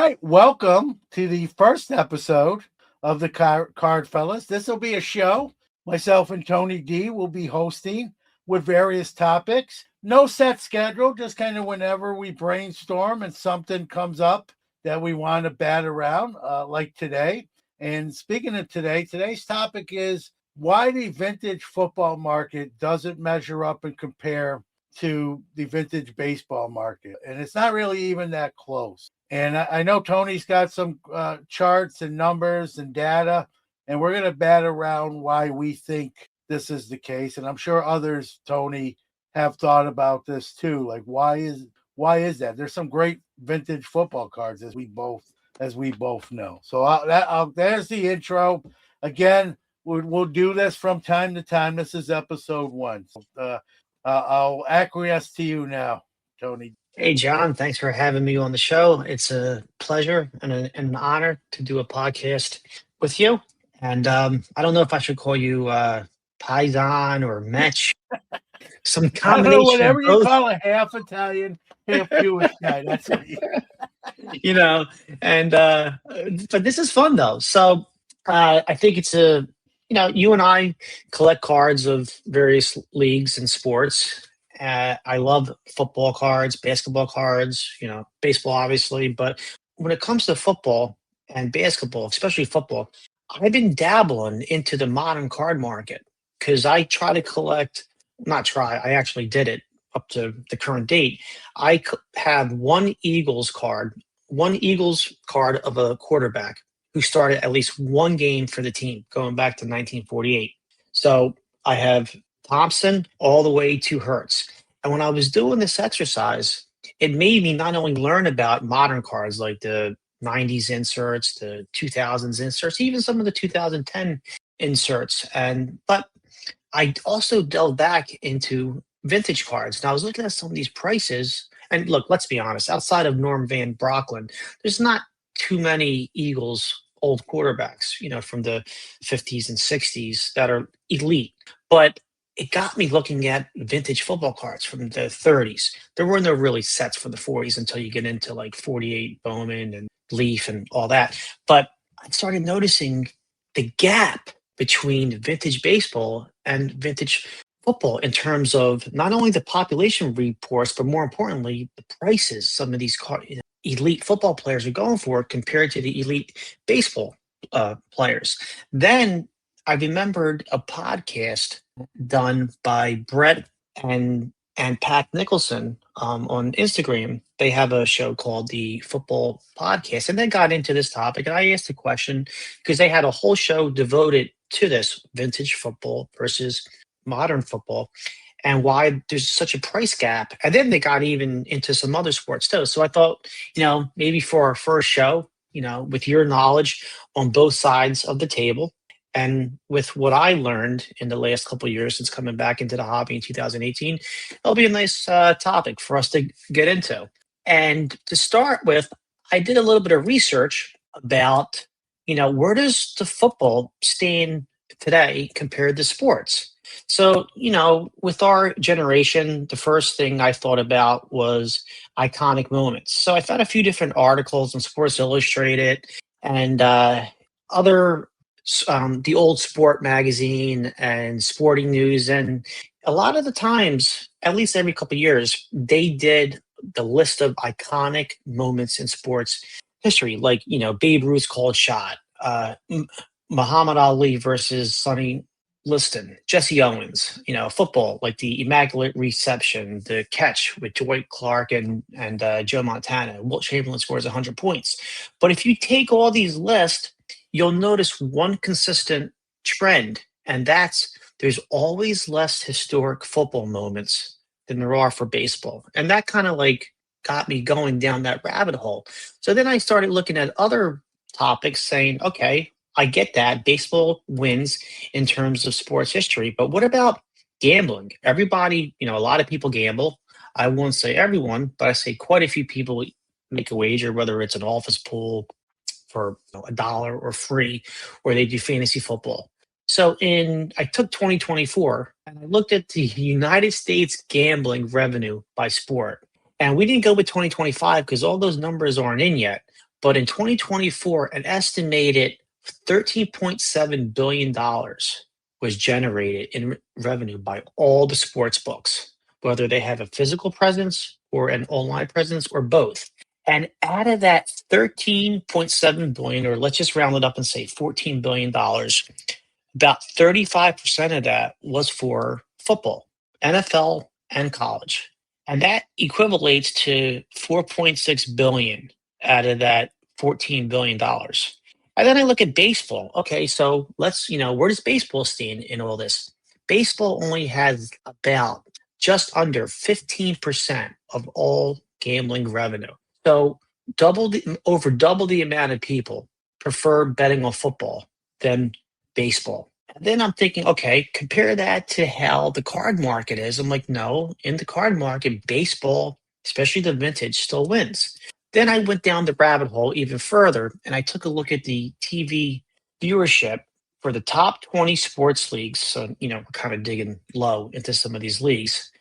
right, welcome to the first episode of the Cardfellas. This will be a show. Myself and Tony D will be hosting with various topics. No set schedule, just kind of whenever we brainstorm and something comes up that we want to bat around, like today. And speaking of today, today's topic is why the vintage football market doesn't measure up and compare to the vintage baseball market. And it's not really even that close. And I know Tony's got some charts and numbers and data, and we're going to bat around why we think this is the case. And I'm sure others, Tony, have thought about this too. Like, why is that? There's some great vintage football cards, as we both know. So there's the intro. Again, we'll do this from time to time. This is episode 1. So, I'll acquiesce to you now, Tony. Hey, John, thanks for having me on the show. It's a pleasure and an honor to do a podcast with you. And I don't know if I should call you Paisan or Metch, some I don't know, combination whatever of you both. call a half Italian, half Jewish guy. That's what you know, and but this is fun though. So I think it's you and I collect cards of various leagues and sports. I love football cards, basketball cards, baseball, obviously. But when it comes to football and basketball, especially football, I've been dabbling into the modern card market because I try to collect, not try, I actually did it up to the current date. Have one Eagles card of a quarterback who started at least one game for the team going back to 1948. So I have Thompson all the way to Hertz. And when I was doing this exercise, it made me not only learn about modern cards like the 90s inserts, the 2000s inserts, even some of the 2010 inserts. But I also delved back into vintage cards. And I was looking at some of these prices. And look, let's be honest, outside of Norm Van Brocklin, there's not too many Eagles old quarterbacks, from the 50s and 60s that are elite. But it got me looking at vintage football cards from the 30s. There were no really sets for the 40s until you get into like 48 Bowman and Leaf and all that. But I started noticing the gap between vintage baseball and vintage football in terms of not only the population reports, but more importantly, the prices some of these elite football players are going for compared to the elite baseball players. Then I remembered a podcast done by Brett and Pat Nicholson on Instagram. They have a show called the Football Podcast, and they got into this topic. And I asked a question because they had a whole show devoted to this vintage football versus modern football and why there's such a price gap. And then they got even into some other sports too. So I thought, maybe for our first show, with your knowledge on both sides of the table, and with what I learned in the last couple of years since coming back into the hobby in 2018, it'll be a nice topic for us to get into. And to start with, I did a little bit of research about, where does the football stand today compared to sports? So, with our generation, the first thing I thought about was iconic moments. So I found a few different articles on Sports Illustrated and other the old Sport magazine and Sporting News. And a lot of the times, at least every couple of years, they did the list of iconic moments in sports history, like, Babe Ruth's called shot, Muhammad Ali versus Sonny Liston, Jesse Owens, football, like the Immaculate Reception, the catch with Dwight Clark and Joe Montana. Wilt Chamberlain scores 100 points. But if you take all these lists, you'll notice one consistent trend, and that's there's always less historic football moments than there are for baseball. And that kind of got me going down that rabbit hole. So then I started looking at other topics saying, okay, I get that baseball wins in terms of sports history, but what about gambling? Everybody, a lot of people gamble. I won't say everyone, but I say quite a few people make a wager, whether it's an office pool for $1 or free, or they do fantasy football. So I took 2024 and I looked at the United States gambling revenue by sport. And we didn't go with 2025 because all those numbers aren't in yet. But in 2024, an estimated $13.7 billion was generated in revenue by all the sports books, whether they have a physical presence or an online presence or both. And out of that 13.7 billion, or let's just round it up and say $14 billion, about 35% of that was for football, NFL and college. And that equivalates to 4.6 billion out of that $14 billion. And then I look at baseball. Okay, so let's, where does baseball stand in all this? Baseball only has about just under 15% of all gambling revenue. So over double the amount of people prefer betting on football than baseball. And then I'm thinking, okay, compare that to how the card market is. I'm like, no, in the card market, baseball, especially the vintage, still wins. Then I went down the rabbit hole even further, and I took a look at the TV viewership for the top 20 sports leagues. So, we're kind of digging low into some of these leagues,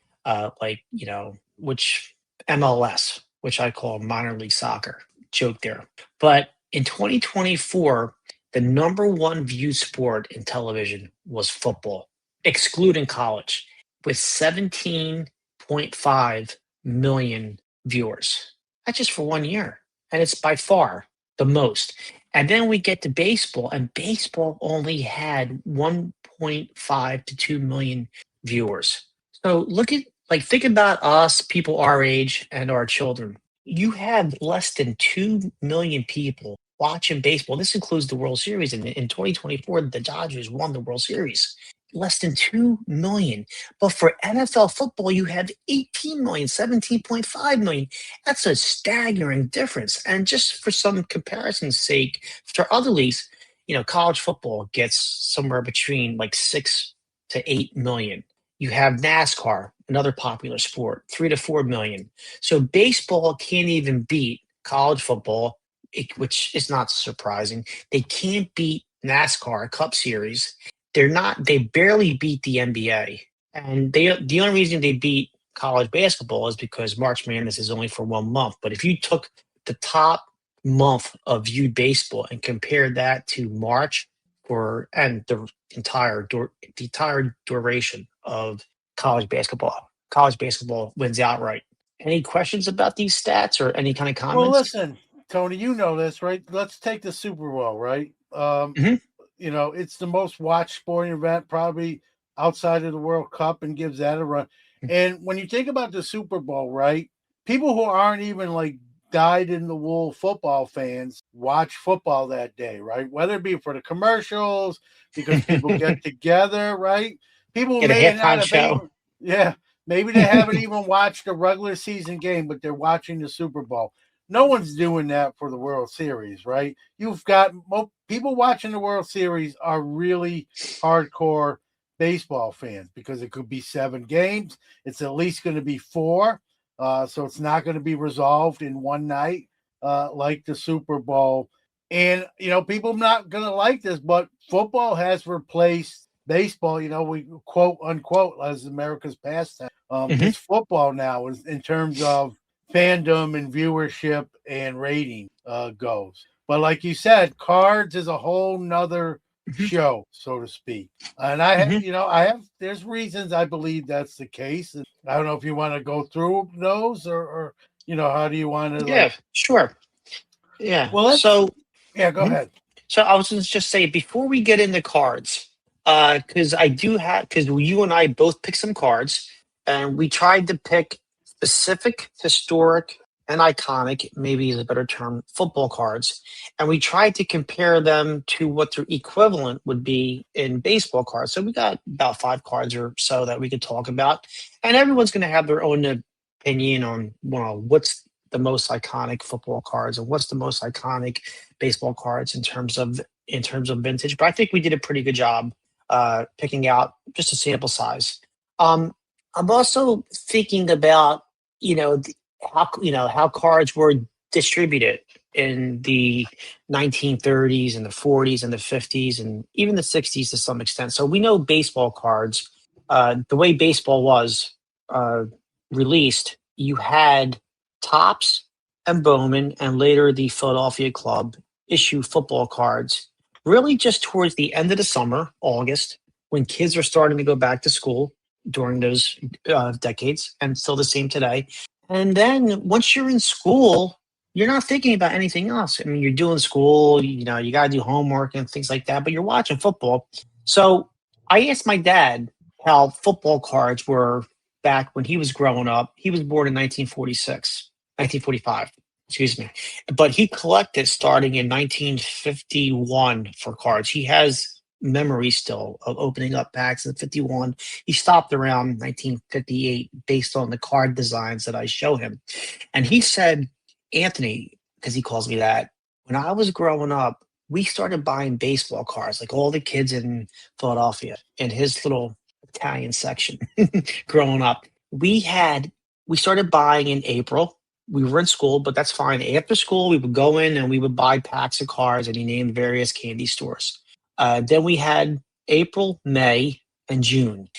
which MLS, which I call minor league soccer. Joke there. But in 2024, the number one viewed sport in television was football, excluding college, with 17.5 million viewers. That's just for 1 year. And it's by far the most. And then we get to baseball, and baseball only had 1.5 to 2 million viewers. So think about us, people our age and our children. You have less than 2 million people watching baseball. This includes the World Series. And in 2024, the Dodgers won the World Series. Less than 2 million. But for NFL football, you have 18 million, 17.5 million. That's a staggering difference. And just for some comparison's sake, for other leagues, college football gets somewhere between like 6 to 8 million. You have NASCAR, another popular sport, 3 to 4 million. So baseball can't even beat college football, which is not surprising. They can't beat NASCAR Cup Series. They barely beat the NBA. And the only reason they beat college basketball is because March Madness is only for 1 month. But if you took the top month of viewed baseball and compared that to March and the entire duration of college basketball wins outright. Any questions about these stats or any kind of comments? Well, listen, Tony, you know this, right? Let's take the Super Bowl, right? It's the most watched sporting event probably outside of the World Cup, and gives that a run. And when you think about the Super Bowl, right, people who aren't even like dyed-in-the-wool football fans watch football that day, right? Whether it be for the commercials, because people get together, right? People Get a may not halftime have show. maybe they haven't even watched a regular season game, but they're watching the Super Bowl. No one's doing that for the World Series, right? You've got people watching the World Series are really hardcore baseball fans, because it could be 7 games. It's at least going to be 4. So it's not going to be resolved in one night like the Super Bowl. And, people are not going to like this, but football has replaced baseball, we quote unquote as America's pastime. It's football now in terms of fandom and viewership and rating goes. But like you said, cards is a whole nother show, so to speak. And there's reasons I believe that's the case. And I don't know if you want to go through those or how do you want to? Yeah, sure. Yeah. Well, go ahead. So I was going to just say, before we get into cards, because you and I both picked some cards, and we tried to pick specific, historic, and iconic, maybe is a better term, football cards. And we tried to compare them to what their equivalent would be in baseball cards. So we got about 5 cards or so that we could talk about. And everyone's going to have their own opinion on what's the most iconic football cards and what's the most iconic baseball cards in terms of vintage. But I think we did a pretty good job picking out just a sample size. I'm also thinking about how cards were distributed in the 1930s and the 40s and the 50s and even the 60s to some extent. So we know baseball cards, the way baseball was released, you had Topps and Bowman, and later the Philadelphia Club issue football cards really just towards the end of the summer, August, when kids are starting to go back to school during those decades, and still the same today. And then once you're in school, you're not thinking about anything else. I mean, you're doing school, you got to do homework and things like that, but you're watching football. So I asked my dad how football cards were back when he was growing up. He was born in 1946, 1945, excuse me. But he collected starting in 1951 for cards. He has memory still of opening up packs in 51. He stopped around 1958 based on the card designs that I show him. And he said, Anthony, because he calls me that, when I was growing up, we started buying baseball cards, like all the kids in Philadelphia in his little Italian section growing up. We started buying in April. We were in school, but that's fine. After school, we would go in and we would buy packs of cards, and he named various candy stores. Then we had April, May, and June.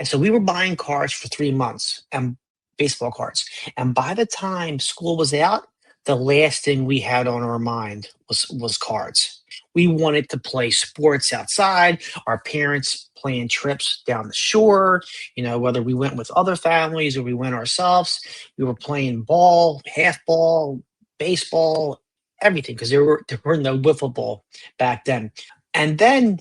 So we were buying cards for 3 months and baseball cards. And by the time school was out, the last thing we had on our mind was cards. We wanted to play sports outside. Our parents planned trips down the shore, whether we went with other families or we went ourselves. We were playing ball, half ball, baseball, everything, because there were no wiffle ball back then. And then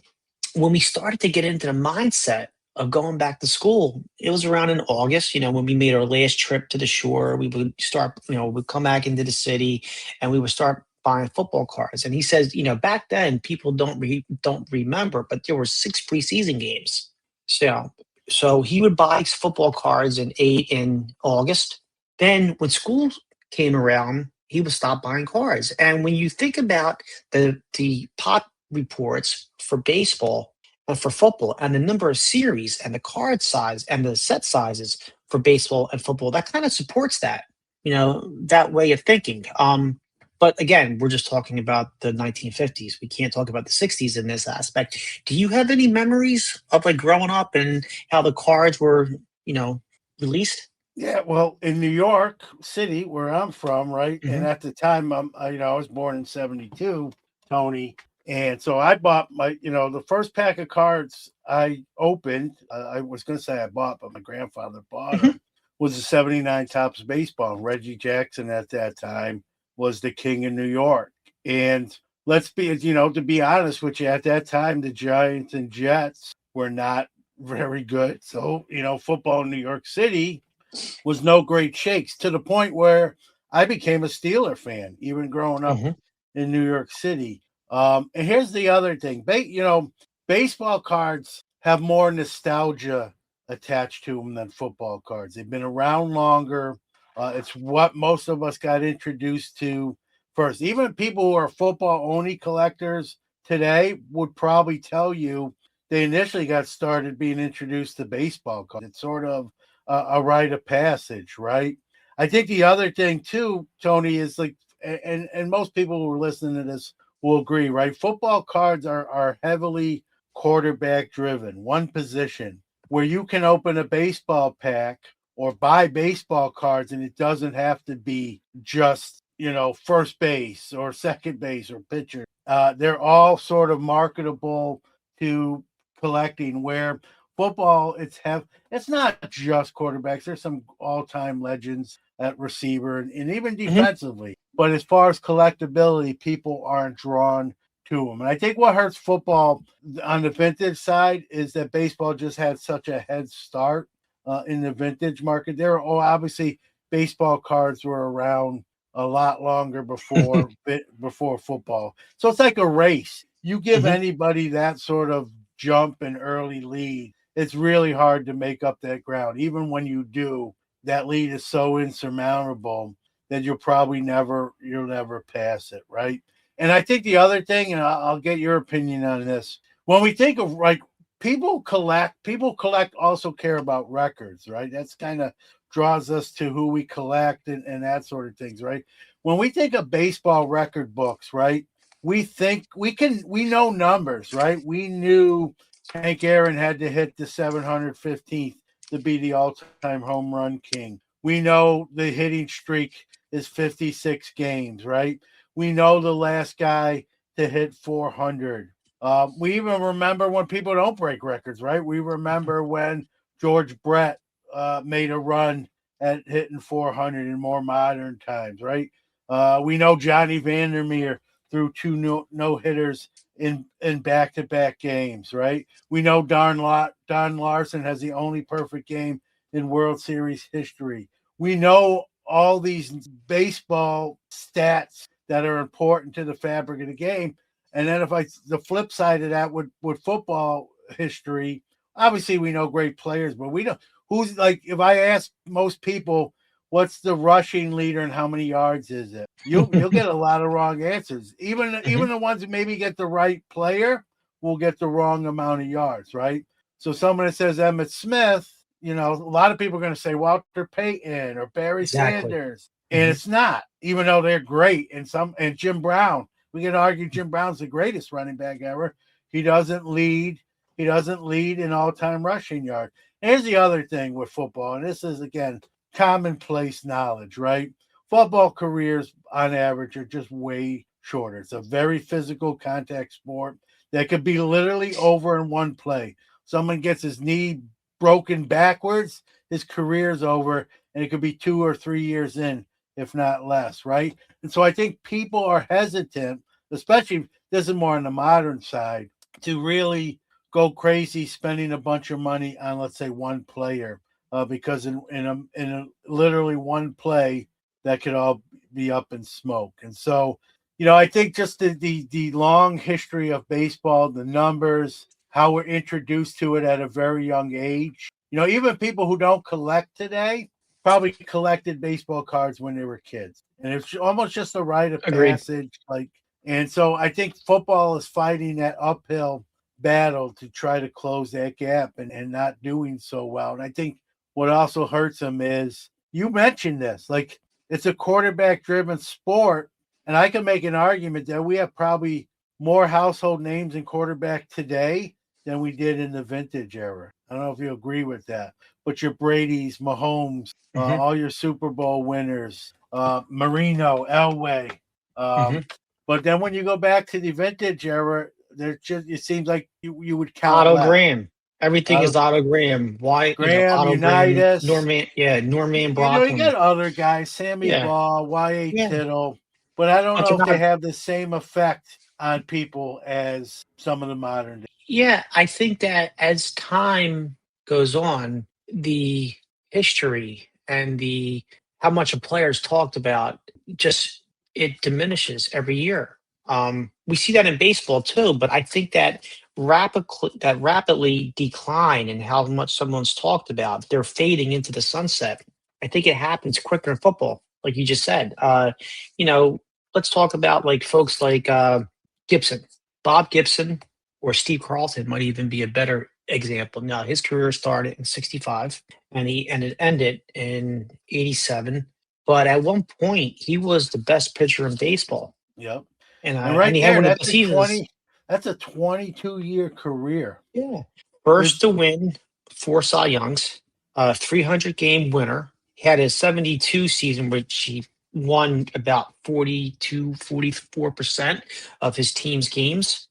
when we started to get into the mindset of going back to school, it was around in August, when we made our last trip to the shore. We would start, we'd come back into the city and we would start buying football cards. And he says, back then people don't remember, but there were 6 preseason games. So he would buy football cards in August. Then when school came around, he would stop buying cards. And when you think about the pot reports for baseball and for football and the number of series and the card size and the set sizes for baseball and football, that kind of supports that way of thinking. But again, we're just talking about the 1950s. We can't talk about the 60s in this aspect. Do you have any memories of like growing up and how the cards were, released? Yeah, well, in New York City, where I'm from, right, and at the time, I was born in '72, Tony, and so I bought the first pack of cards I opened. I was going to say I bought, but my grandfather bought them. Was a '79 Topps baseball. Reggie Jackson at that time was the king of New York, and let's be, to be honest with you, at that time the Giants and Jets were not very good. So football in New York City was no great shakes, to the point where I became a Steeler fan, even growing up in New York City. And here's the other thing. Baseball cards have more nostalgia attached to them than football cards. They've been around longer. It's what most of us got introduced to first. Even people who are football-only collectors today would probably tell you they initially got started being introduced to baseball cards. It's sort of a rite of passage, right? I think the other thing too, Tony, is like, and most people who are listening to this will agree, right? Football cards are heavily quarterback driven, one position, where you can open a baseball pack or buy baseball cards, and it doesn't have to be just first base or second base or pitcher. They're all sort of marketable to collecting, where football, it's not just quarterbacks. There's some all-time legends at receiver and even defensively. But as far as collectability, people aren't drawn to them. And I think what hurts football on the vintage side is that baseball just had such a head start in the vintage market. Obviously baseball cards were around a lot longer before football. So it's like a race. You give anybody that sort of jump and early lead, it's really hard to make up that ground. Even when you do, that lead is so insurmountable that you'll never pass it, right? And I think the other thing, and I'll get your opinion on this, when we think of like people collect also care about records, right? That's kind of draws us to who we collect and that sort of things, right? When we think of baseball record books, right? We think we know numbers, right? We knew Hank Aaron had to hit the 715th to be the all-time home run king. We know the hitting streak is 56 games, right? We know the last guy to hit 400. We even remember when people don't break records, right? We remember when George Brett made a run at hitting 400 in more modern times, right? We know Johnny Vandermeer threw two no hitters in back-to-back games, right? We know Don Larson has the only perfect game in World Series history. We know all these baseball stats that are important to the fabric of the game. And then the flip side of that with football history, obviously we know great players, but we don't who's like if I ask most people what's the rushing leader and how many yards is it, you'll get a lot of wrong answers. Even the ones that maybe get the right player will get the wrong amount of yards, right? So someone that says Emmitt Smith, a lot of people are going to say Walter Payton or Barry Sanders, and it's not, even though they're great. And Jim Brown, we can argue Jim Brown's the greatest running back ever. He doesn't lead in all-time rushing yards. Here's the other thing with football, and this is, again, commonplace knowledge, right? Football careers, on average, are just way shorter. It's a very physical contact sport that could be literally over in one play. Someone gets his knee broken backwards, his career's over, and it could be 2 or 3 years in, if not less, right? And so I think people are hesitant, especially this is more on the modern side, to really go crazy spending a bunch of money on, let's say, one player, because in a literally one play that could all be up in smoke. And so, I think just the long history of baseball, the numbers, how we're introduced to it at a very young age. Even people who don't collect today probably collected baseball cards when they were kids. And it's almost just a rite of passage. And so I think football is fighting that uphill battle to try to close that gap and not doing so well. And I think what also hurts them is, you mentioned this, like it's a quarterback driven sport. And I can make an argument that we have probably more household names in quarterback today than we did in the vintage era. I don't know if you agree with that, but your Brady's, Mahomes, all your Super Bowl winners, Marino, Elway. But then when you go back to the vintage era, it seems like you would count Otto less. Graham. Everything is Otto Graham. Why? Graham, Otto Unitas. Graham, Norman Brockman. You got other guys, Sammy Ball, Y.A. Tittle, but I don't know if they have the same effect on people as some of the modern days. Yeah, I think that as time goes on, the history and how much a player's talked about, just it diminishes every year. We see that in baseball too, but I think that rapidly decline in how much someone's talked about, they're fading into the sunset. I think it happens quicker in football, like you just said. Let's talk about like folks like Gibson, Bob Gibson, or Steve Carlton might even be a better example. Now, his career started in '65 and it ended in '87. But at one point, he was the best pitcher in baseball. Yep. And right he there, had one of the seasons. That's a 22-year career. Yeah. First to win 4 Cy Youngs, 300-game winner. He had a 72 season, which he won about 44% of his team's games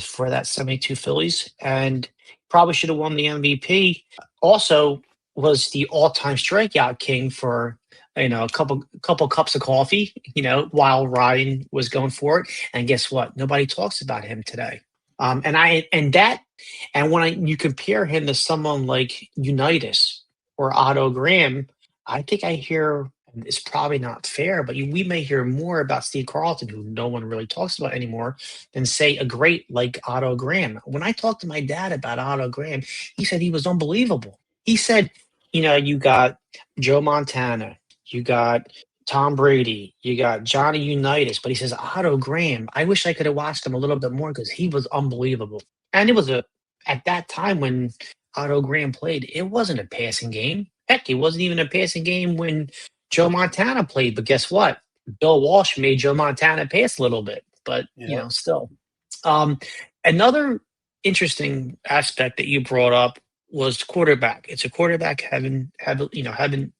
for that 72 Phillies, and probably should have won the MVP. Also was the all-time strikeout king for a couple cups of coffee, while Ryan was going for it. And guess what? Nobody talks about him today. And when you compare him to someone like Unitas or Otto Graham, I think I hear, it's probably not fair, but we may hear more about Steve Carlton, who no one really talks about anymore, than say a great like Otto Graham. When I talked to my dad about Otto Graham, he said he was unbelievable. He said, you got Joe Montana, you got Tom Brady, you got Johnny Unitas, but he says Otto Graham, I wish I could have watched him a little bit more because he was unbelievable. And it was at that time when Otto Graham played, it wasn't a passing game. Heck, it wasn't even a passing game when Joe Montana played. But guess what? Bill Walsh made Joe Montana pass a little bit, but still. Another interesting aspect that you brought up was quarterback. It's a quarterback heaven-driven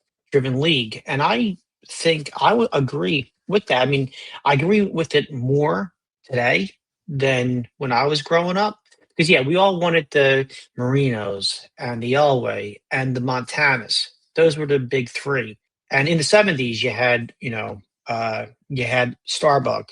league, and I think I would agree with that. I mean, I agree with it more today than when I was growing up. Because yeah, we all wanted the Marinos and the Elway and the Montanas. Those were the big three. And in the '70s, you had Starbuck,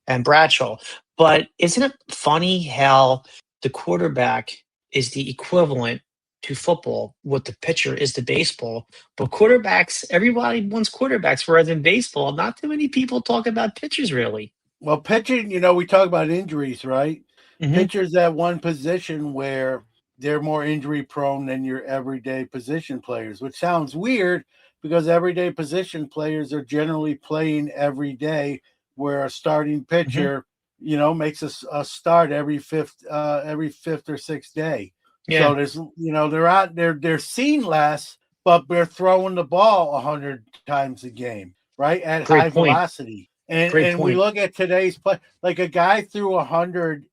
and Bradshaw. But isn't it funny how the quarterback is the equivalent to football, what the pitcher is to baseball? But quarterbacks, everybody wants quarterbacks, whereas in baseball, not too many people talk about pitchers really. Well, pitching, we talk about injuries, right? Hmm. Pitchers at one position where they're more injury prone than your everyday position players, which sounds weird because everyday position players are generally playing every day, where a starting Hmm. pitcher, makes a start every fifth or sixth day. So Yeah, they're seen less, but they're throwing the ball 100 times a game, right, at high great point. velocity. And Great and we point. look at today's play, like a guy threw 100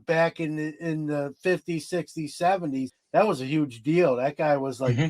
back in the 50s, 60s, 70s. That was a huge deal. That guy was like Hmm.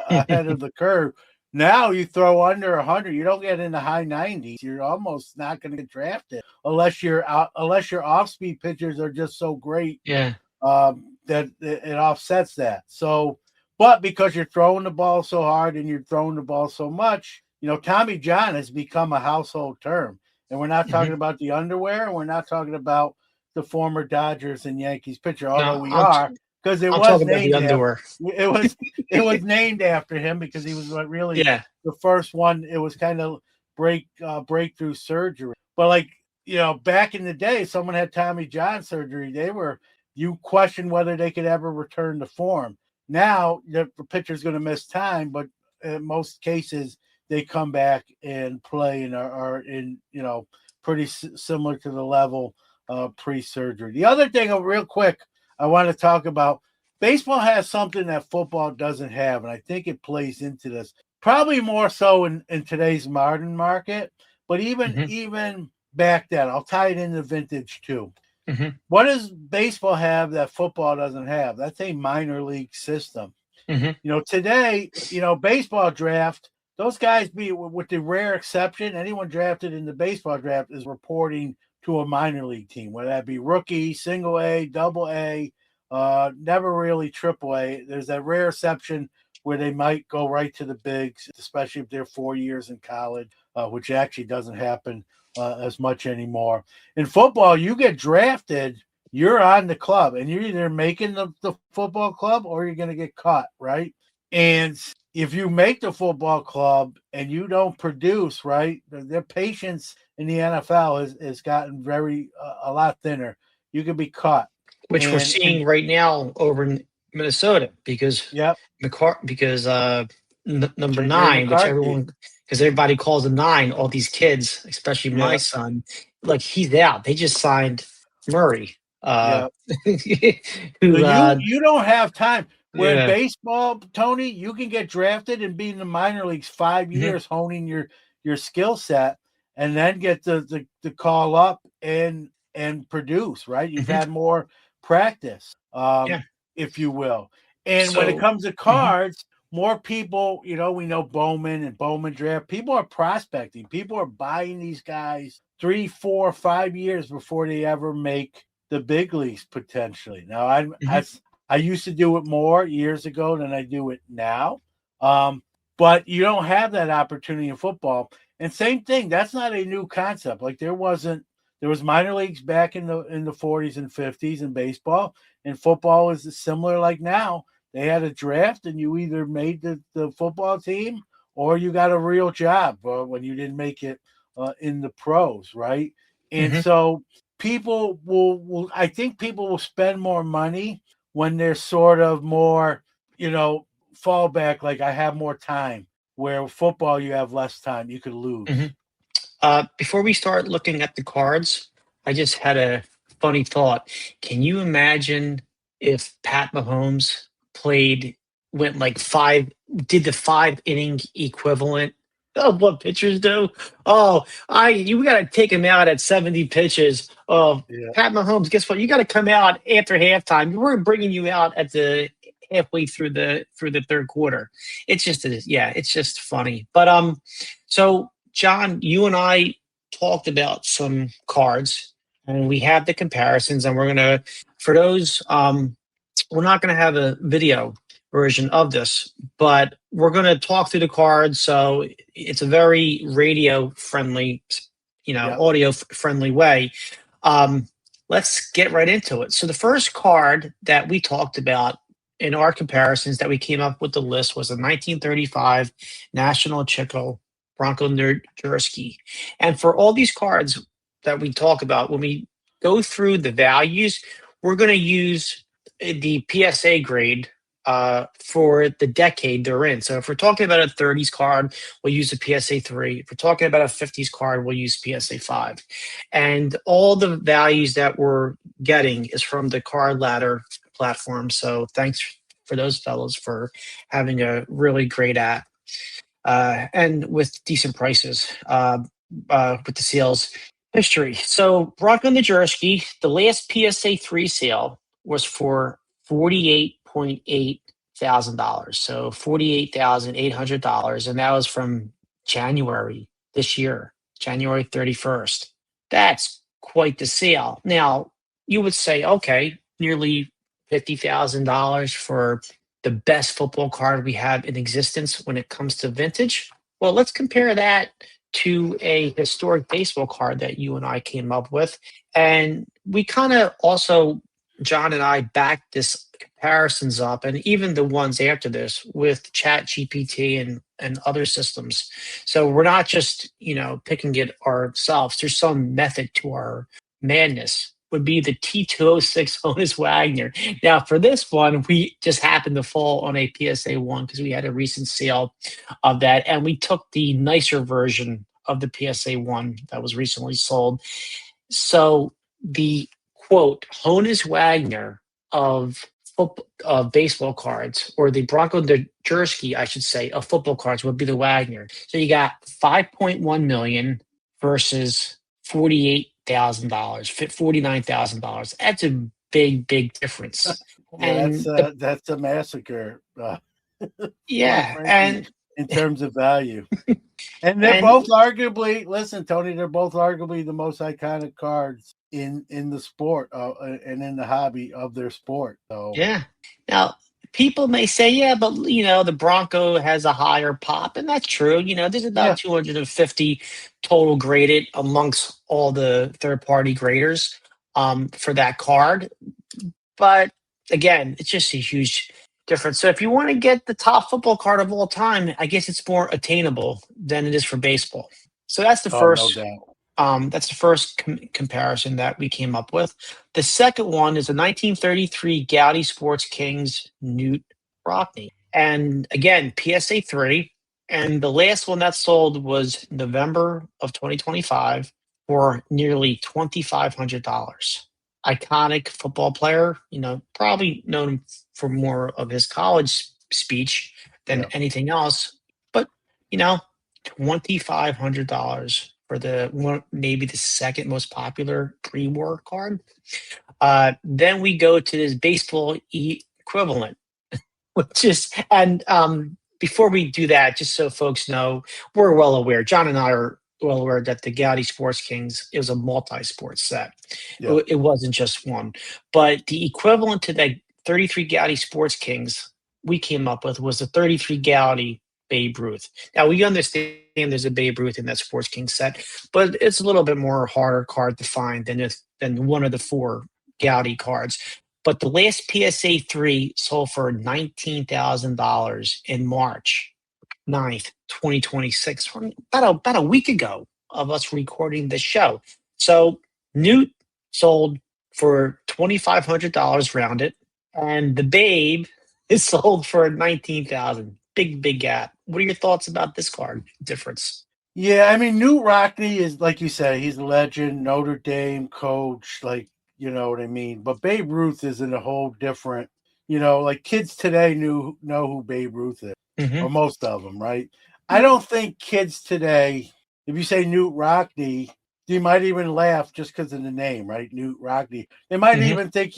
ahead of the curve. Now you throw under 100, you don't get in the high 90s. You're almost not going to get drafted unless your off speed pitchers are just so great Yeah. that it offsets that. So, but because you're throwing the ball so hard and you're throwing the ball so much, Tommy John has become a household term. And we're not talking Hmm. about the underwear. And we're not talking about the former Dodgers and Yankees pitcher, although No, we are, because it I'm was talking about the named after underwear. it was named after him because he was really Yeah. the first one. It was kind of breakthrough surgery. But like back in the day, someone had Tommy John surgery. You question whether they could ever return to form. Now the pitcher's going to miss time, but in most cases they come back and play and are in pretty similar to the level pre-surgery. The other thing, real quick, I want to talk about, baseball has something that football doesn't have, and I think it plays into this probably more so in today's modern market. But even Hmm. even back then, I'll tie it into vintage too. Hmm. What does baseball have that football doesn't have? That's a minor league system. Hmm. Today, baseball draft, those guys, with the rare exception, anyone drafted in the baseball draft is reporting to a minor league team, whether that be rookie, single A, double A, never really triple A. There's that rare exception where they might go right to the bigs, especially if they're 4 years in college, which actually doesn't happen as much anymore. In football, you get drafted, you're on the club, and you're either making the football club or you're going to get cut, right? And if you make the football club and you don't produce, right, their patience in the NFL has gotten a lot thinner. You can be cut. Which we're And seeing right now over in Minnesota because yep, number JJ nine, which McCarthy. because everybody calls a nine, all these kids, especially my Yeah, son, like he's out. They just signed Murray, yeah. So who, you don't have time. Where in yeah. baseball, Tony, you can get drafted and be in the minor leagues 5 years, honing your skill set, and then get the call up and produce. Right, you've Hmm. had more practice, Yeah. if you will. And when it So, comes to mhm, cards, more people, we know Bowman and Bowman draft. People are prospecting. People are buying these guys 3, 4, 5 years before they ever make the big leagues potentially. Now, mhm, I used to do it more years ago than I do it now. But you don't have that opportunity in football. And same thing, that's not a new concept. Like there was minor leagues back in the 40s and 50s in baseball, and football is similar like now. They had a draft and you either made the football team or you got a real job when you didn't make it in the pros, right? And mhm. so people will I think people will spend more money when they're sort of more, fallback, like I have more time. Where football you have less time, you could lose. Mhm. Before we start looking at the cards, I just had a funny thought. Can you imagine if Pat Mahomes played, went like did the 5 inning equivalent of what pitchers do? Oh, you got to take him out at 70 pitches. Oh, Yeah. Pat Mahomes, guess what? You got to come out after halftime. We're bringing you out at the halfway through the third quarter. It's just it's just funny. But so John, you and I talked about some cards, and we have the comparisons, and we're gonna for those we're not gonna have a video version of this, but we're gonna talk through the cards. So it's a very radio friendly, Yep. audio friendly way. Um, let's get right into it. So the first card that we talked about in our comparisons that we came up with the list was a 1935 National Chico Bronco Nurjurski. And for all these cards that we talk about, when we go through the values, we're going to use the PSA grade for the decade they're in. So if we're talking about a 30s card, we'll use a PSA 3. If we're talking about a 50s card, we'll use PSA 5. And all the values that we're getting is from the Card Ladder platform. So thanks for those fellows for having a really great app and with decent prices with the sales history. So Bronco Nurjurski, the last PSA 3 sale was for $48,800. So $48,800. And that was from January this year, January 31st. That's quite the sale. Now, you would say, okay, nearly $50,000 for the best football card we have in existence when it comes to vintage. Well, let's compare that to a historic baseball card that you and I came up with. And we kind of also, John and I, backed this comparisons up, and even the ones after this with Chat GPT and other systems. So we're not just, picking it ourselves. There's some method to our madness. Would be the T206 Honus Wagner. Now, for this one, we just happened to fall on a PSA 1 because we had a recent sale of that, and we took the nicer version of the PSA 1 that was recently sold. So the quote Honus Wagner of baseball cards, or the Bronco Nurjurski, I should say, of football cards would be the Wagner. So you got 5.1 million versus $48,000, $49,000. That's a big difference. Yeah, And that's a massacre. yeah, frankly, and in terms of value. And they're and both arguably, listen, Tony, they're both arguably the most iconic cards in the sport and in the hobby of their sport. So yeah. Now, people may say, yeah, but the Bronco has a higher pop, and that's true. There's about yeah, 250 total graded amongst all the third-party graders for that card. But again, it's just a huge difference. So if you want to get the top football card of all time, I guess it's more attainable than it is for baseball. So that's the oh, no first. doubt. That's the first comparison that we came up with. The second one is a 1933 Gaudy Sports Kings Newt Rockney. And again, PSA 3. And the last one that sold was November of 2025 for nearly $2,500. Iconic football player, probably known for more of his college speech than Yeah. anything else. But, $2,500 for the one, maybe the second most popular pre-war card. Then we go to this baseball equivalent, which is, and before we do that, just so folks know, we're well aware, John and I are well aware that the Gaudy Sports Kings is a multi-sport set. Yeah. It wasn't just one. But the equivalent to that 33 Gaudy Sports Kings we came up with was the 33 Gaudy Babe Ruth. Now, we understand there's a Babe Ruth in that Sports Kings set, but it's a little bit more harder card to find than one of the four Gaudy cards. But the last PSA 3 sold for $19,000 in March 9th, 2026, about a week ago of us recording this show. So Newt sold for $2,500 rounded, and the Babe is sold for $19,000. Big gap. What are your thoughts about this card difference? Yeah, I mean, Newt Rockney is, like you say, he's a legend, Notre Dame coach, like, you know what I mean? But Babe Ruth is in a whole different, like kids today know who Babe Ruth is, or most of them, right? I don't think kids today, if you say Newt Rockney, they might even laugh just because of the name, right? Newt Rockney. They might even think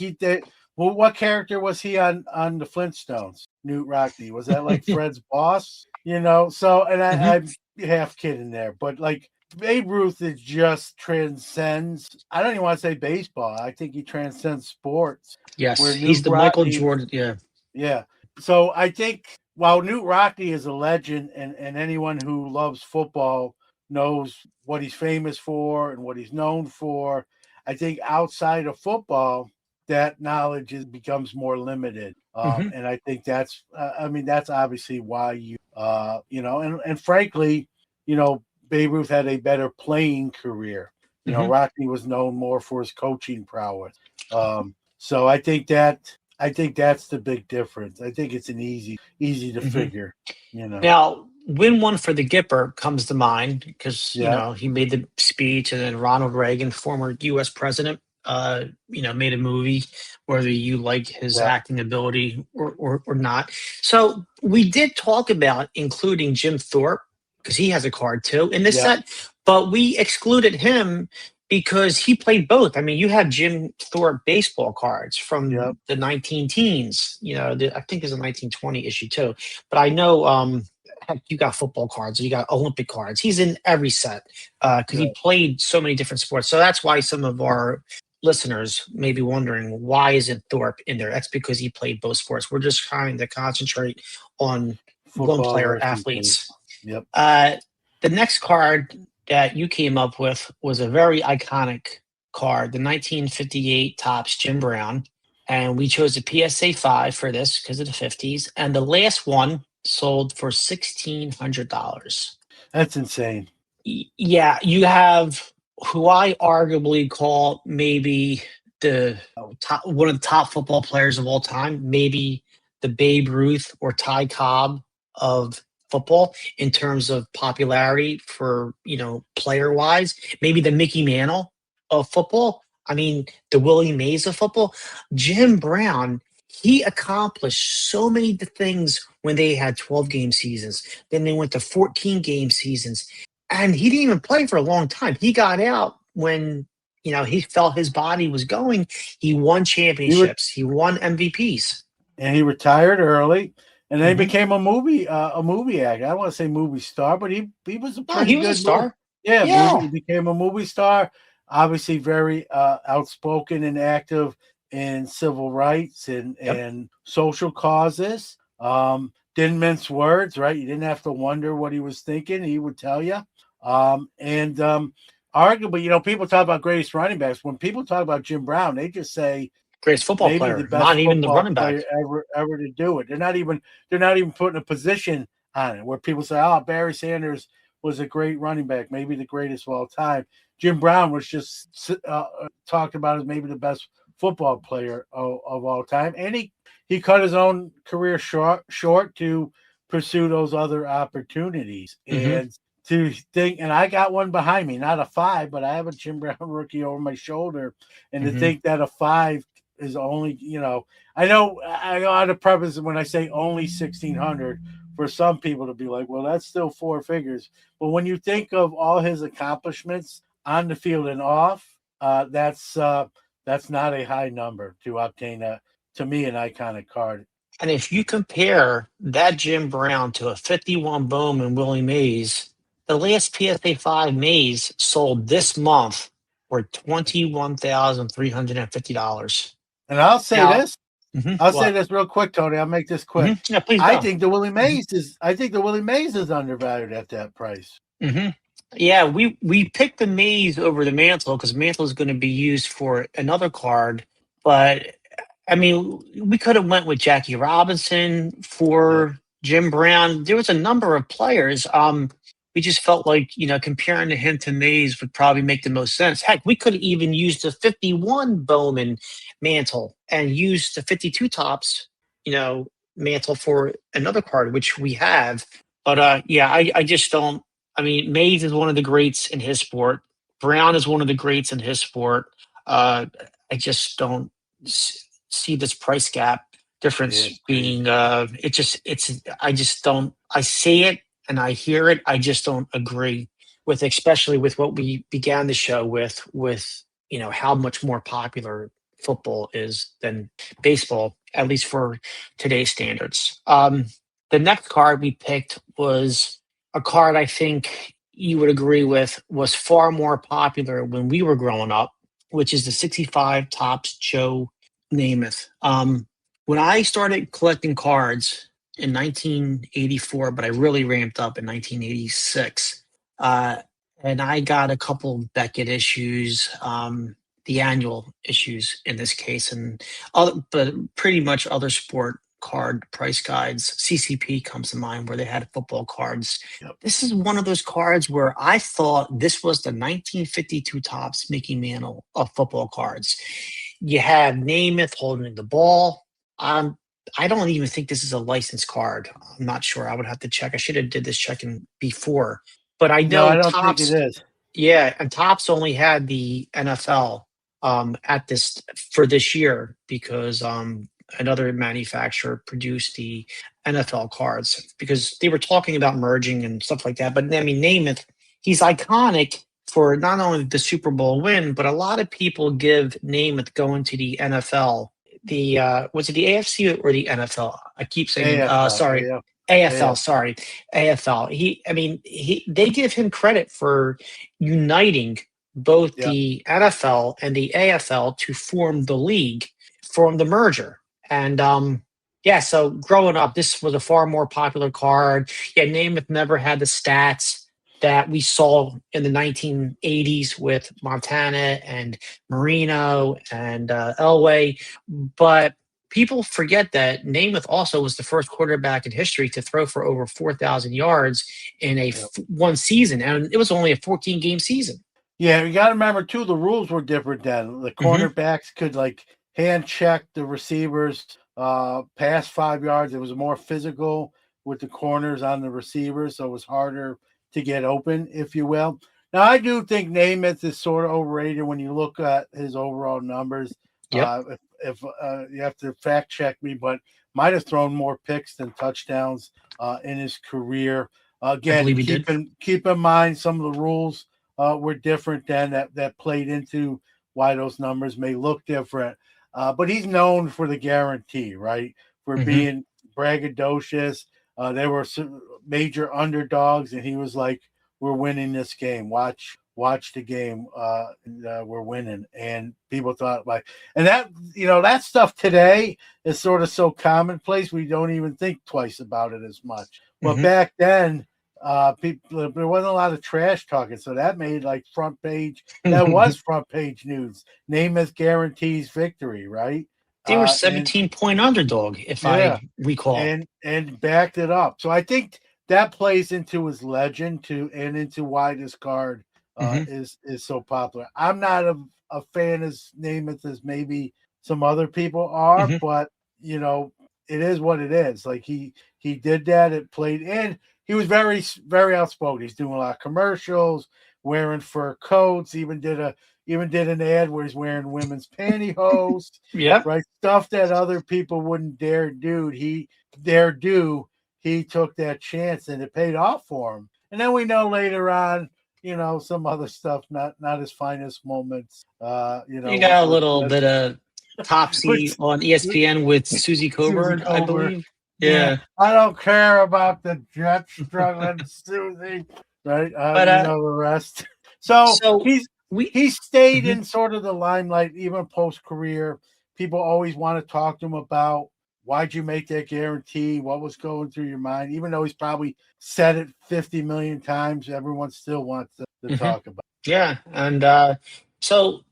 Well, what character was he on the Flintstones? Newt Rockney, was that like Fred's boss? So and Hmm. I'm half kidding there, but like Babe Ruth is just transcends. I don't even want to say baseball. I think he transcends sports. Yes, Where Newt he's the Michael Rockney, Jordan. Yeah. yeah. So I think while Newt Rockney is a legend, and anyone who loves football knows what he's famous for and what he's known for, I think outside of football, that knowledge becomes more limited. Hmm. And I think that's obviously why and frankly, Babe Ruth had a better playing career. Hmm. Rockney was known more for his coaching prowess. So I think that's the big difference. I think it's an easy to Hmm. figure. Now, win one for the Gipper comes to mind because Yeah, he made the speech, and then Ronald Reagan, former U.S. president, made a movie. Whether you like his yeah, acting ability or not, so we did talk about including Jim Thorpe because he has a card too in this yeah, set, but we excluded him because he played both. I mean, you have Jim Thorpe baseball cards yeah. from the 19 teens. I think there's a 1920 issue too, but I know heck, you got football cards, you got Olympic cards. He's in every set because he Right. played so many different sports. So that's why some of our listeners may be wondering why isn't Thorpe in there? That's because he played both sports. We're just trying to concentrate on one Football player versus athletes. baseball. Yep. Uh, the next card that you came up with was a very iconic card, the 1958 Topps Jim Brown. And we chose a PSA 5 for this because of the 50s. And the last one sold for $1,600. That's insane. Yeah, you have who I arguably call maybe the top, one of the top football players of all time, maybe the Babe Ruth or Ty Cobb of football in terms of popularity for, player wise, maybe the Mickey Mantle of football. I mean, the Willie Mays of football. Jim Brown, he accomplished so many things when they had 12 game seasons. Then they went to 14 game seasons, and he didn't even play for a long time. He got out when, he felt his body was going. He won He would, championships. He won MVPs. and he retired early, and then he Hmm. became a movie actor. I don't want to say movie star, but he was a No, pretty he was a good movie. star. Yeah, movie. He Yeah. became a movie star. Obviously, very outspoken and active in civil rights and Yep. social causes. Didn't mince words, right? You didn't have to wonder what he was thinking. He would tell you. And arguably, people talk about greatest running backs. When people talk about Jim Brown, they just say Greatest football maybe the player, best not even the football running player back. ever to do it. They're not even putting a position on it where people say, "Oh, Barry Sanders was a great running back, maybe the greatest of all time." Jim Brown was just talked about as maybe the best football player of all time, and he cut his own career short to pursue those other opportunities. Hmm. And to think, and I got one behind me, not a 5, but I have a Jim Brown rookie over my shoulder, and to Hmm. think that a 5 is only, I know how to preface when I say only 1,600 for some people to be like, well, that's still 4 figures. But when you think of all his accomplishments on the field and off, that's not a high number to obtain to me, an iconic card. And if you compare that Jim Brown to a 51 Bowman Willie Mays, the last PSA 5 Mays sold this month for $21,350. And I'll say Now, this. I'll say what? this real quick, Tony. I'll make this quick. Yeah, please I go. think the Willie Mays is. I think the Willie Mays is undervalued at that price. Hmm. Yeah, we picked the Maze over the Mantle because Mantle is going to be used for another card. But I mean, we could have went with Jackie Robinson Yep. for Jim Brown. There was a number of players. We just felt like comparing him to Mays would probably make the most sense. Heck, we could have even used the 51 Bowman Mantle and used the 52 tops, Mantle for another card, which we have. But yeah, I just don't. I mean, Mays is one of the greats in his sport. Brown is one of the greats in his sport. Uh, I just don't see this price gap Yeah, difference it's crazy. being. I just don't. I see it and I hear it. I just don't agree especially with what we began the show with how much more popular football is than baseball, at least for today's standards. The next card we picked was a card I think you would agree with was far more popular when we were growing up, which is the 65 Tops Joe Namath. When I started collecting cards in 1984, but I really ramped up in 1986, and I got a couple Beckett issues, the annual issues in this case, and other, but pretty much other sport card price guides. CCP comes to mind where they had football cards. Yep. This is one of those cards where I thought this was the 1952 Topps Mickey Mantle of football cards. You have Namath holding the ball. I don't even think this is a licensed card. I'm not sure. I would have to check. I should have did this checking before, but I No, I know don't think Topps. it is. Yeah, and Topps only had the NFL at this for this year because another manufacturer produced the NFL cards because they were talking about merging and stuff like that. But I mean, Namath, he's iconic for not only the Super Bowl win, but a lot of people give Namath going to the NFL. The was it the AFC or the NFL? I keep saying AFL. sorry. Yeah. AFL, AFL. sorry, AFL. They give him credit for uniting both Yeah. the NFL and the AFL to form the league, form the merger. And yeah, so growing up, this was a far more popular card. Yeah, Namath never had the stats that we saw in the 1980s with Montana and Marino and Elway, but people forget that Namath also was the first quarterback in history to throw for over 4,000 yards in a one season, and it was only a 14-game season. Yeah, you got to remember too. The rules were different then. The cornerbacks could like hand check the receivers past 5 yards. It was more physical with the corners on the receivers, so it was harder to get open, if you will. Now, I do think Namath is sort of overrated when you look at his overall numbers. Yep. If you have to fact check me, but might have thrown more picks than touchdowns in his career. Again, keep in mind some of the rules were different then that played into why those numbers may look different. But he's known for the guarantee, right? For being braggadocious. They were major underdogs, and he was like, "We're winning this game. Watch the game. We're winning." And people thought like, and that stuff today is sort of so commonplace we don't even think twice about it as much. But back then, people, there wasn't a lot of trash talking, so that made like front page. That was front page news. Namath guarantees victory, right? They were 17-point underdog, if I recall, and backed it up. So I think that plays into his legend and into why this card is so popular. I'm not a fan as Namath as maybe some other people are, but it is what it is. Like he did that. It played in. He was very, very outspoken. He's doing a lot of commercials, wearing fur coats. Even did an ad where he's wearing women's pantyhose. Right, stuff that other people wouldn't dare do. He took that chance, and it paid off for him. And then we know later on, some other stuff, not his finest moments. You got a little bit of Topsy on ESPN with Susie Coburn, I believe. Yeah. I don't care about the Jets struggling, Susie. Right, the rest. So he stayed in sort of the limelight, even post career. People always want to talk to him about why'd you make that guarantee? What was going through your mind? Even though he's probably said it 50 million times, everyone still wants to talk about it. Yeah. And so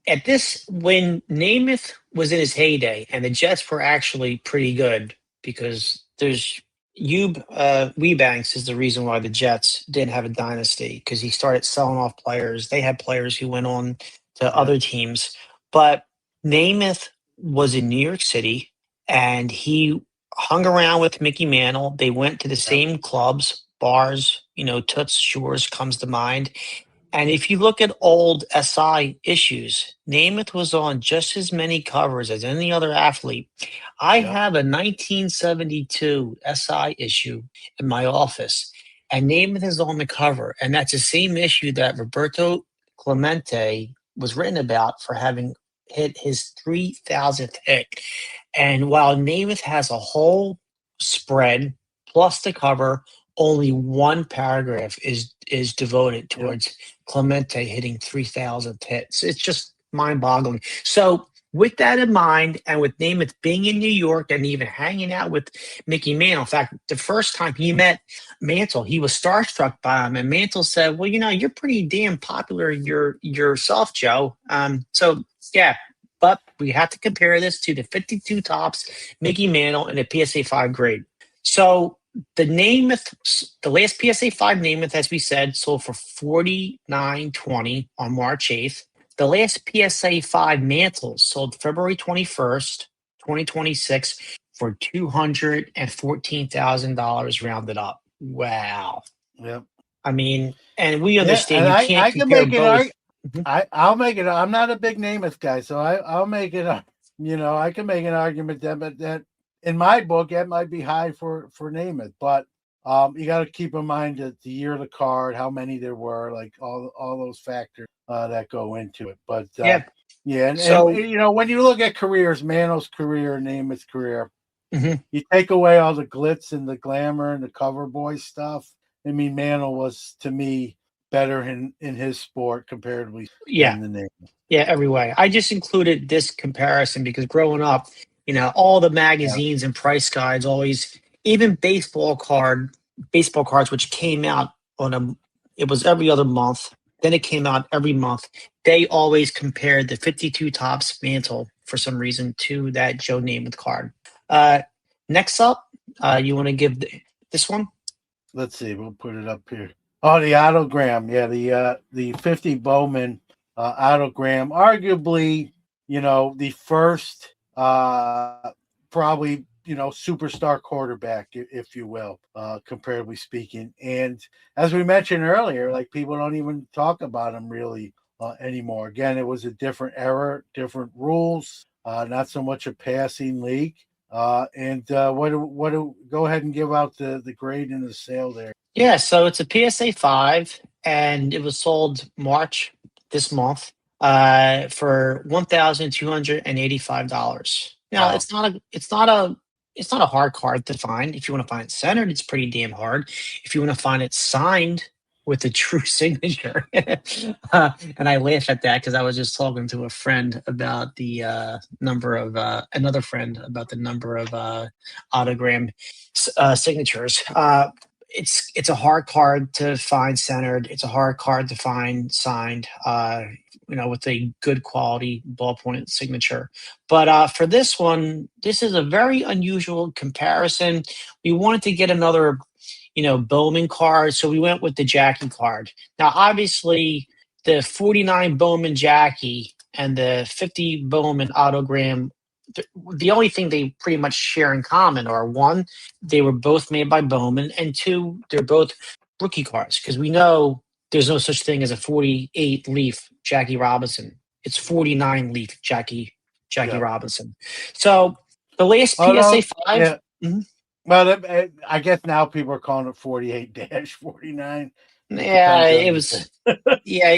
at this, when Namath was in his heyday and the Jets were actually pretty good because there's Webanks is the reason why the Jets didn't have a dynasty because he started selling off players. They had players who went on to other teams. But Namath was in New York City and he hung around with Mickey Mantle. They went to the same clubs, bars, Toots Shores comes to mind. And if you look at old SI issues, Namath was on just as many covers as any other athlete. I have a 1972 SI issue in my office, and Namath is on the cover. And that's the same issue that Roberto Clemente was written about for having hit his 3,000th hit. And while Namath has a whole spread plus the cover, only one paragraph is devoted Yep. towards Clemente hitting 3,000 hits. It's just mind-boggling. So with that in mind, and with Namath being in New York and even hanging out with Mickey Mantle, in fact, the first time he met Mantle, he was starstruck by him, and Mantle said, "Well, you're pretty damn popular yourself, Joe." So yeah, but we have to compare this to the 52 tops Mickey Mantle in the PSA 5 grade. So the last PSA 5 Namath, as we said, sold for $49.20 on March 8th. The last PSA 5 Mantles sold February 21st, 2026 for $214,000 rounded up. Wow. Yep. I mean, and we Yeah, understand and you I can't can compare make an both. argument. I'll make it. I'm not a big Namath guy, so I'll make it. I can make an argument that in my book that might be high for Namath, but you got to keep in mind that the year of the card, how many there were, like all those factors that go into it. But Yeah. yeah, and So when you look at careers, Mano's career, Namath's career, mhm. you take away all the glitz and the glamour and the cover boy stuff. I mean, Mano was to me better in his sport comparatively Yeah. than the name. Yeah, every way. I just included this comparison because growing up, all the Yeah. magazines and price guides always, even baseball cards, which came out it was every other month. Then it came out every month. They always compared the 52 tops Mantle for some reason to that Joe Namath card. Next up, you want to give this one? Let's see. We'll put it up here. Oh, the autogram. Yeah, the 50 Bowman autogram. Arguably, the first probably superstar quarterback, if you will, comparatively speaking. And as we mentioned earlier, like people don't even talk about him really anymore. Again, it was a different era, different rules, not so much a passing league. Go ahead and give out the grade and the sale there. Yeah, so it's a PSA 5, and it was sold March this month for $1,285. Now, Wow. it's not a hard card to find. If you want to find it centered, it's pretty damn hard. If you want to find it signed with a true signature, and I laugh at that because I was just talking to a friend about the number of another friend about the number of autogram signatures. It's a hard card to find centered. It's a hard card to find signed, with a good quality ballpoint signature. But for this one, this is a very unusual comparison. We wanted to get another, Bowman card, so we went with the Jackie card. Now, obviously, the 49 Bowman Jackie and the 50 Bowman autogram, the only thing they pretty much share in common are one, they were both made by Bowman, and two, they're both rookie cards because we know there's no such thing as a 48 leaf Jackie Robinson. It's 49 leaf Jackie Yeah. Robinson. So the last Oh, PSA no. 5. Yeah. Mhm. Well, I guess now people are calling it 48-49. It Yeah, depends it on was. Yeah,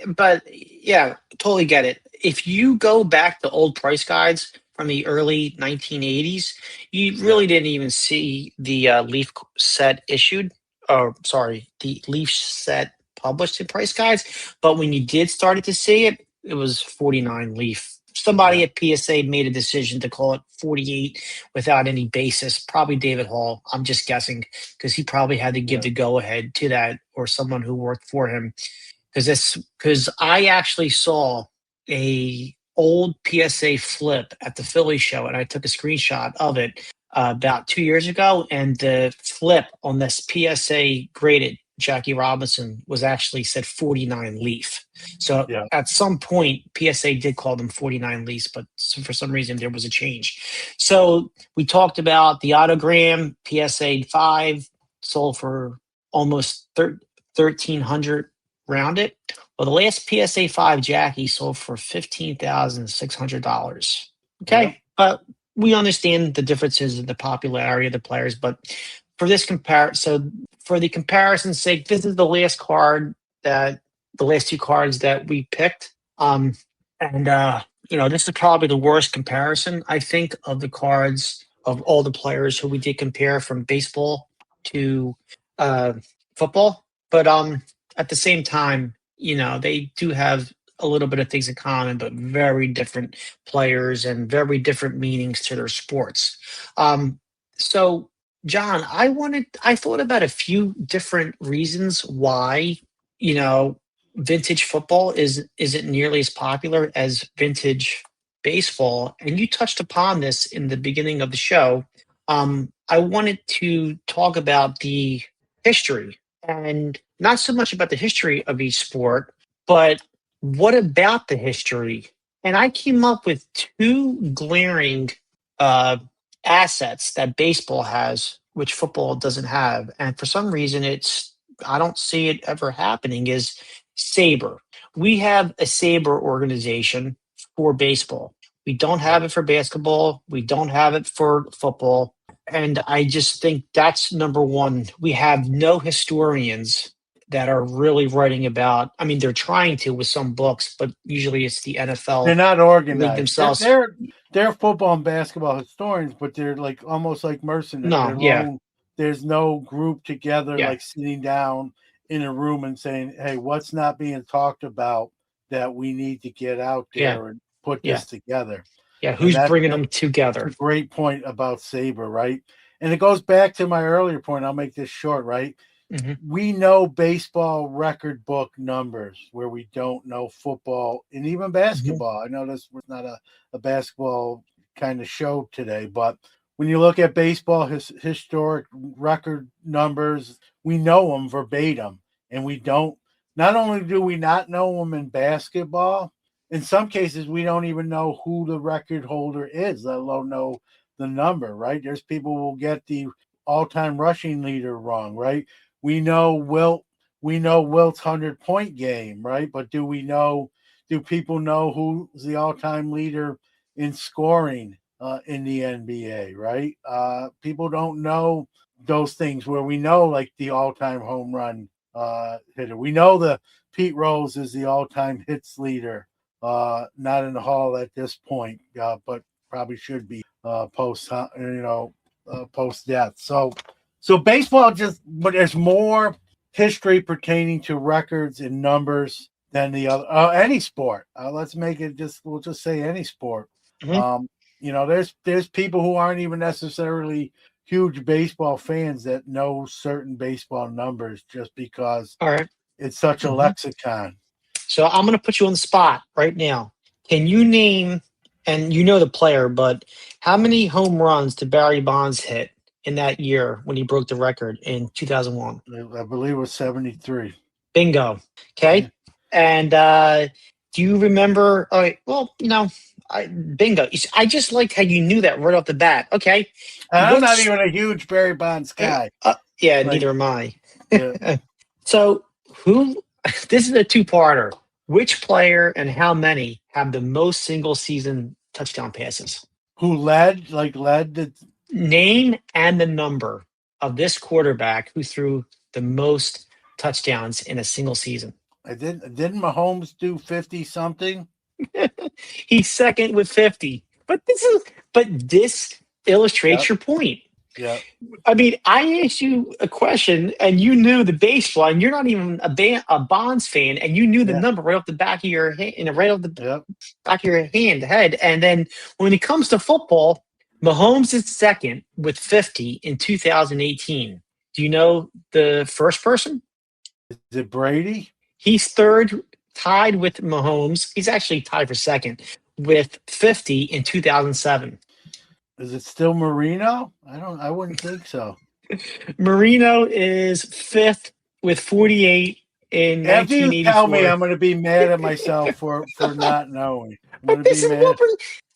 but yeah, totally get it. If you go back to old price guides from the early 1980s, you Yeah. really didn't even see the leaf set issued, or sorry, the leaf set published in price guides. But when you did started to see it, it was 49 leaf. Somebody Yeah. at PSA made a decision to call it 48 without any basis. Probably David Hall. I'm just guessing because he probably had to give Yeah. the go ahead to that or someone who worked for him because I actually saw a old PSA flip at the Philly show and I took a screenshot of it about 2 years ago, and the flip on this PSA graded Jackie Robinson was actually said 49 leaf. So Yeah. at some point, PSA did call them 49 leafs, but for some reason there was a change. So we talked about the autogram PSA 5 sold for almost 1,300 round it. Well, the last PSA 5 Jackie sold for $15,600. Okay. Yeah. But we understand the differences in the popularity of the players. But for this so for the comparison's sake, this is the last card the last two cards that we picked. And this is probably the worst comparison, I think, of the cards of all the players who we did compare from baseball to uh, football. But at the same time, they do have a little bit of things in common, but very different players and very different meanings to their sports. So, John, I thought about a few different reasons why, you know, vintage football isn't nearly as popular as vintage baseball, and you touched upon this in the beginning of the show. I wanted to talk about the history, and not so much about the history of each sport, but what about the history? And I came up with two glaring uh, assets that baseball has, which football doesn't have, and for some reason, I don't see it ever happening. Is Saber. We have a Saber organization for baseball. We don't have it for basketball. We don't have it for football. And I just think that's number one. We have no historians that are really writing about. I mean, they're trying to with some books, but usually it's the They're NFL not league organized. themselves. They're football and basketball historians, but they're like almost like mercenaries. No, They're yeah, lone. There's no group together, yeah, like sitting down in a room and saying, "Hey, what's not being talked about that we need to get out yeah, there and put yeah, this together?" yeah. And Who's bringing them together? a great point about Saber, right? And it goes back to my earlier point. I'll make this short, right? Hmm. We know baseball record book numbers where we don't know football and even Hmm. basketball. I know this was not a basketball kind of show today, but when you look at baseball historic record numbers, we know them verbatim. And we don't, not only do we not know them in basketball, in some cases, we don't even know who the record holder is, let alone know the number, right? There's people who will get the all-time rushing leader wrong, right? We know Wilt's 100-point game, right? But do people know who's the all-time leader in scoring in the NBA, right? People don't know those things where we know like the all-time home run hitter. We know the Pete Rose is the all-time hits leader. Not in the hall at this point, but probably should be post death. So baseball but there's more history pertaining to records and numbers than the other any sport. Let's make it we'll just say any sport. Hmm. Um, there's people who aren't even necessarily huge baseball fans that know certain baseball numbers just because All right. it's such a Mhm. lexicon. So I'm going to put you on the spot right now. Can you name, and you know the player, but how many home runs did Barry Bonds hit in that year when he broke the record in 2001? I believe it was 73. Bingo. Yeah. Okay. And do you remember? All right. Well, bingo. I just liked how you knew that right off the bat. Okay. And I'm not Which, even a huge Barry Bonds guy. yeah, Like, neither am I. yeah. So who? This is a two-parter. Which player and how many have the most single-season touchdown passes? Who led? The Name and the number of this quarterback who threw the most touchdowns in a single season. I didn't Mahomes do 50 something? He's second with 50. But this illustrates Yep. your point. Yep. I mean, I asked you a question and you knew the baseball, and you're not even a Bonds fan, and you knew the Yeah. number right off the back of your hand, right off the Yep. back of your head. And then when it comes to football, Mahomes is second with 50 in 2018. Do you know the first person? Is it Brady? He's third, tied with Mahomes. He's actually tied for second with 50 in 2007. Is it still Marino? I wouldn't think so. Marino is fifth with 48 in After you tell me, 1984. I'm going to be mad at myself for not knowing. I'm going But to be mad.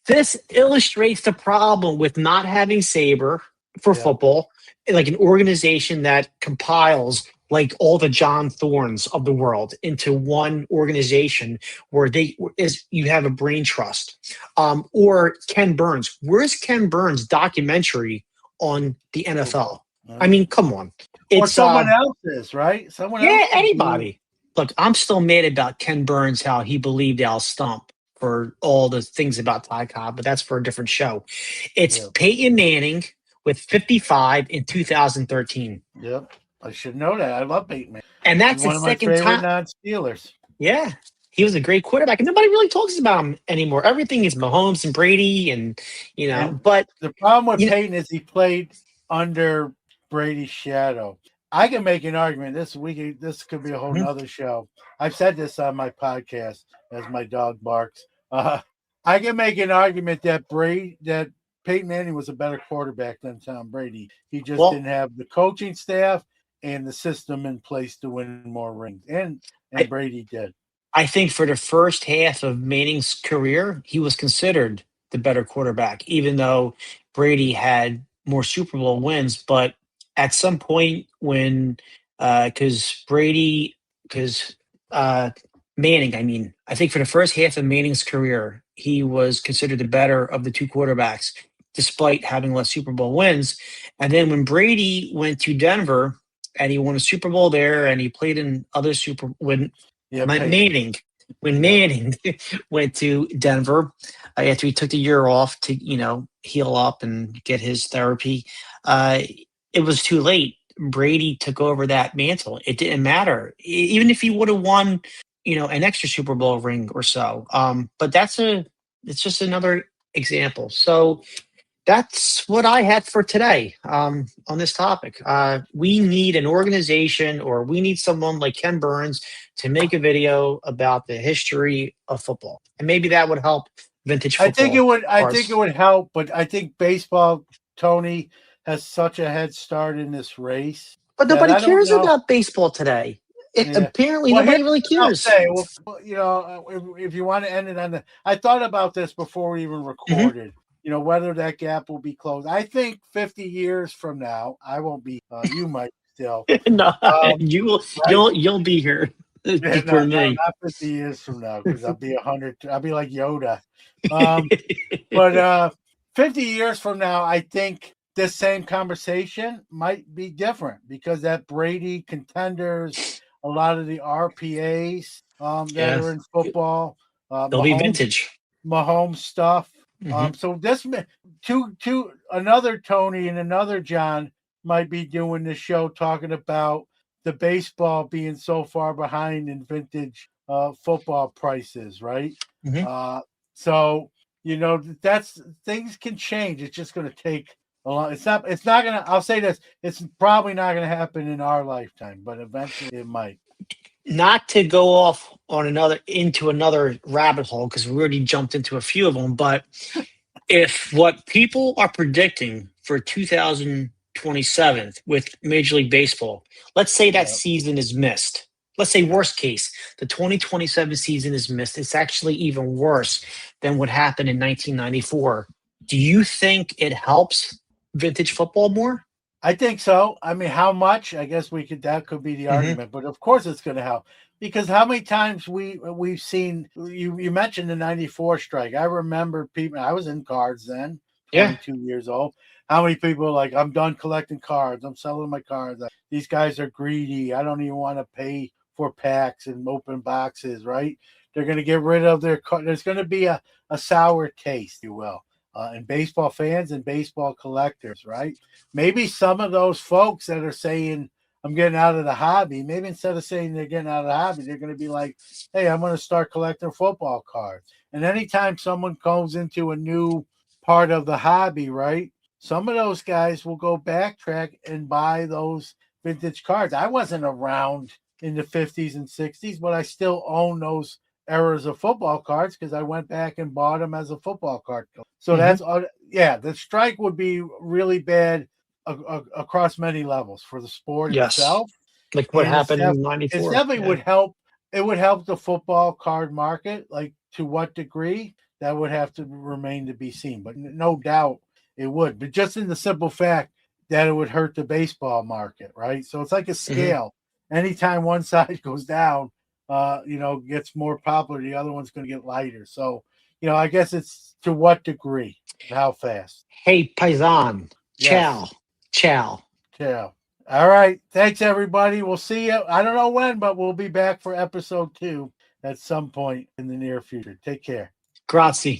this illustrates the problem with not having Saber for Yeah. football, like an organization that compiles like all the John Thorns of the world into one organization where you have a brain trust. Or Ken Burns. Where's Ken Burns' documentary on the NFL? I mean, come on. Or It's someone else is, right? Someone else. yeah, anybody. Look, I'm still mad about Ken Burns, how he believed Al Stump for all the things about Ty Cobb, but that's for a different show. It's Yeah. Peyton Manning with 55 in 2013. Yep. I should know that. I love Peyton Manning. And He's that's the one of my second favorite time. non-Steelers. Yeah. He was a great quarterback, and nobody really talks about him anymore. Everything is Mahomes and Brady, and And but the problem with you know, Peyton is he played under Brady's shadow. I can make an argument. This could be a whole Mhm. nother show. I've said this on my podcast as my dog barks. I can make an argument that Peyton Manning was a better quarterback than Tom Brady. He just well, didn't have the coaching staff and the system in place to win more rings. And I, Brady did. I think for the first half of Manning's career, he was considered the better quarterback, even though Brady had more Super Bowl wins. But at some point, when because Manning, I mean, I think for the first half of Manning's career, he was considered the better of the two quarterbacks, despite having less Super Bowl wins. And then when Brady went to Denver and he won a Super Bowl there, and he played in other when Yeah, my Peyton. When Yeah. Manning went to Denver after he took the year off to heal up and get his therapy, uh, it was too late. Brady took over that mantle. It didn't matter, even if he would have won, an extra Super Bowl ring or so. But it's just another example. So that's what I had for today on this topic. We need an organization, or we need someone like Ken Burns to make a video about the history of football, and maybe that would help vintage I think football it would. I think it cards. would help, but I think baseball, Tony, has such a head start in this race But that nobody I don't cares know. about baseball today. Yeah. Apparently, Well, here's nobody really what I'll cares. say. Well, if you want to end it on the, I thought about this before we even Mhm. recorded. Whether that gap will be closed. I think 50 years from now, I won't be. You might still. No, Um, right? you'll be here Yeah, before not me. 50 years from now, because I'll be 100. I'll be like Yoda. But 50 years from now, I think this same conversation might be different, because that Brady contenders, a lot of the RPAs that Yeah, are in football, they'll be Mahomes vintage. Mahomes stuff. Mhm. So this two another Tony and another John might be doing this show talking about the baseball being so far behind in vintage football prices, right? Mhm. Uh, so that's things can change. It's just going to take a lot. It's not. It's not going to. I'll say this. It's probably not going to happen in our lifetime, but eventually it might. Not to go off on another rabbit hole, because we already jumped into a few of them, but if what people are predicting for 2027 with Major League Baseball, let's say that Yeah. season is missed. Let's say Yeah. worst case, the 2027 season is missed. It's actually even worse than what happened in 1994. Do you think it helps vintage football more? I think so. I mean, how much? I guess that could be the Hmm. argument, but of course it's going to help, because how many times we've seen you mentioned the 94 strike. I remember people, I was in cards then, Yeah. 22 years old. How many people are like, I'm done collecting cards. I'm selling my cards. These guys are greedy. I don't even want to pay for packs and open boxes, right? They're going to get rid of their card. There's going to be a sour taste, if you will, in baseball fans and baseball collectors, right? Maybe some of those folks that are saying, I'm getting out of the hobby, maybe instead of saying they're getting out of the hobby, they're going to be like, hey, I'm going to start collecting football cards. And anytime someone goes into a new part of the hobby, right, some of those guys will go backtrack and buy those vintage cards. I wasn't around in the 50s and 60s, but I still own those eras of football cards, because I went back and bought them as a football card. So Hmm. that's, yeah, the strike would be really bad across many levels for the sport Yes. itself, Like what and happened in it 94. definitely Yeah. would help. It would help the football card market. Like, to what degree, that would have to remain to be seen, but no doubt it would. But just in the simple fact that it would hurt the baseball market, right? So it's like a Hmm. scale. Anytime one side goes down, gets more popular, the other one's going to get lighter. So, I guess it's to what degree and how fast. Hey, Paisan. Yes. Ciao. Ciao. Yeah. All right. Thanks, everybody. We'll see you. I don't know when, but we'll be back for episode 2 at some point in the near future. Take care. Grazie.